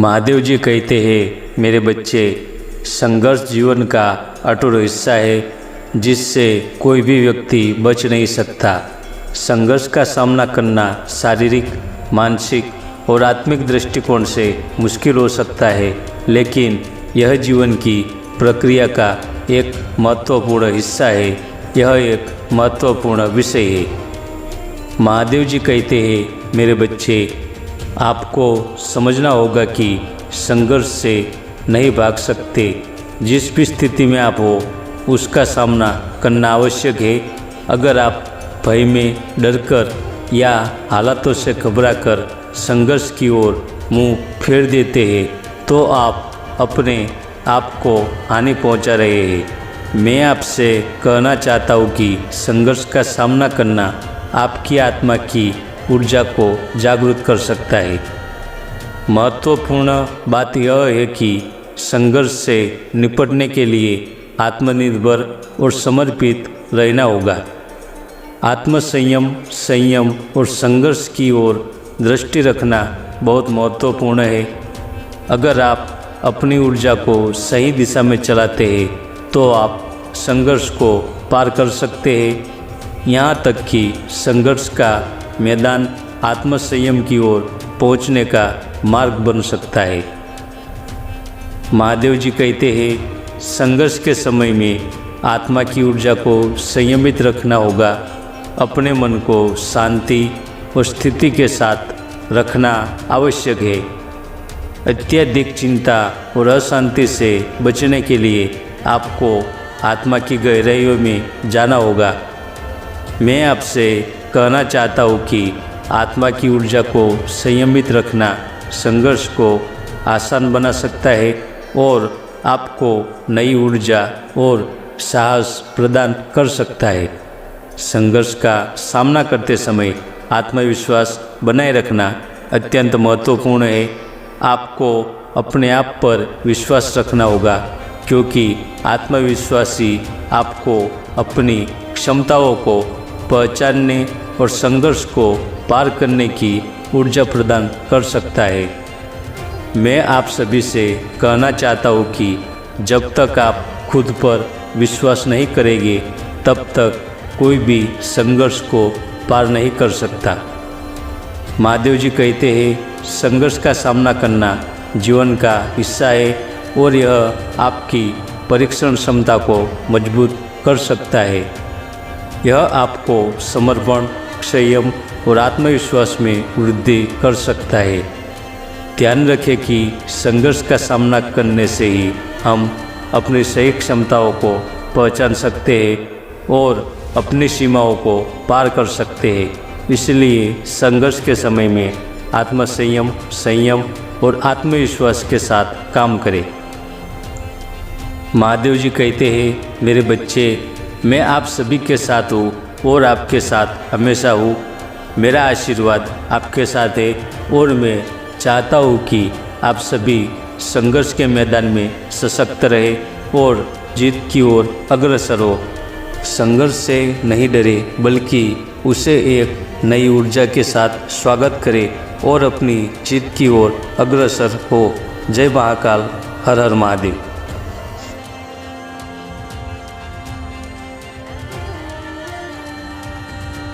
महादेव जी कहते हैं, मेरे बच्चे, संघर्ष जीवन का अटूट हिस्सा है जिससे कोई भी व्यक्ति बच नहीं सकता। संघर्ष का सामना करना शारीरिक, मानसिक और आत्मिक दृष्टिकोण से मुश्किल हो सकता है, लेकिन यह जीवन की प्रक्रिया का एक महत्वपूर्ण हिस्सा है। यह एक महत्वपूर्ण विषय है। महादेव जी कहते हैं, मेरे बच्चे, आपको समझना होगा कि संघर्ष से नहीं भाग सकते। जिस भी स्थिति में आप हो उसका सामना करना आवश्यक है। अगर आप भय में डरकर या हालातों से घबराकर संघर्ष की ओर मुंह फेर देते हैं तो आप अपने आप को हानि पहुंचा रहे हैं। मैं आपसे कहना चाहता हूं कि संघर्ष का सामना करना आपकी आत्मा की ऊर्जा को जागृत कर सकता है। महत्वपूर्ण बात यह है कि संघर्ष से निपटने के लिए आत्मनिर्भर और समर्पित रहना होगा। आत्मसंयम, संयम और संघर्ष की ओर दृष्टि रखना बहुत महत्वपूर्ण है। अगर आप अपनी ऊर्जा को सही दिशा में चलाते हैं तो आप संघर्ष को पार कर सकते हैं। यहाँ तक कि संघर्ष का मैदान आत्मसंयम की ओर पहुँचने का मार्ग बन सकता है। महादेव जी कहते हैं, संघर्ष के समय में आत्मा की ऊर्जा को संयमित रखना होगा। अपने मन को शांति और स्थिति के साथ रखना आवश्यक है। अत्यधिक चिंता और अशांति से बचने के लिए आपको आत्मा की गहराइयों में जाना होगा। मैं आपसे कहना चाहता हूँ कि आत्मा की ऊर्जा को संयमित रखना संघर्ष को आसान बना सकता है और आपको नई ऊर्जा और साहस प्रदान कर सकता है। संघर्ष का सामना करते समय आत्मविश्वास बनाए रखना अत्यंत महत्वपूर्ण है। आपको अपने आप पर विश्वास रखना होगा, क्योंकि आत्मविश्वास ही आपको अपनी क्षमताओं को पहचानने और संघर्ष को पार करने की ऊर्जा प्रदान कर सकता है। मैं आप सभी से कहना चाहता हूँ कि जब तक आप खुद पर विश्वास नहीं करेंगे तब तक कोई भी संघर्ष को पार नहीं कर सकता। महादेव जी कहते हैं, संघर्ष का सामना करना जीवन का हिस्सा है और यह आपकी परीक्षण क्षमता को मजबूत कर सकता है। यह आपको समर्पण, संयम और आत्मविश्वास में वृद्धि कर सकता है। ध्यान रखें कि संघर्ष का सामना करने से ही हम अपनी सही क्षमताओं को पहचान सकते हैं और अपनी सीमाओं को पार कर सकते हैं। इसलिए संघर्ष के समय में आत्मसंयम, संयम और आत्मविश्वास के साथ काम करें। महादेव जी कहते हैं, मेरे बच्चे, मैं आप सभी के साथ हूँ और आपके साथ हमेशा हूँ। मेरा आशीर्वाद आपके साथ है और मैं चाहता हूँ कि आप सभी संघर्ष के मैदान में सशक्त रहे और जीत की ओर अग्रसर हो। संघर्ष से नहीं डरे, बल्कि उसे एक नई ऊर्जा के साथ स्वागत करें और अपनी जीत की ओर अग्रसर हो। जय महाकाल, हर हर महादेव।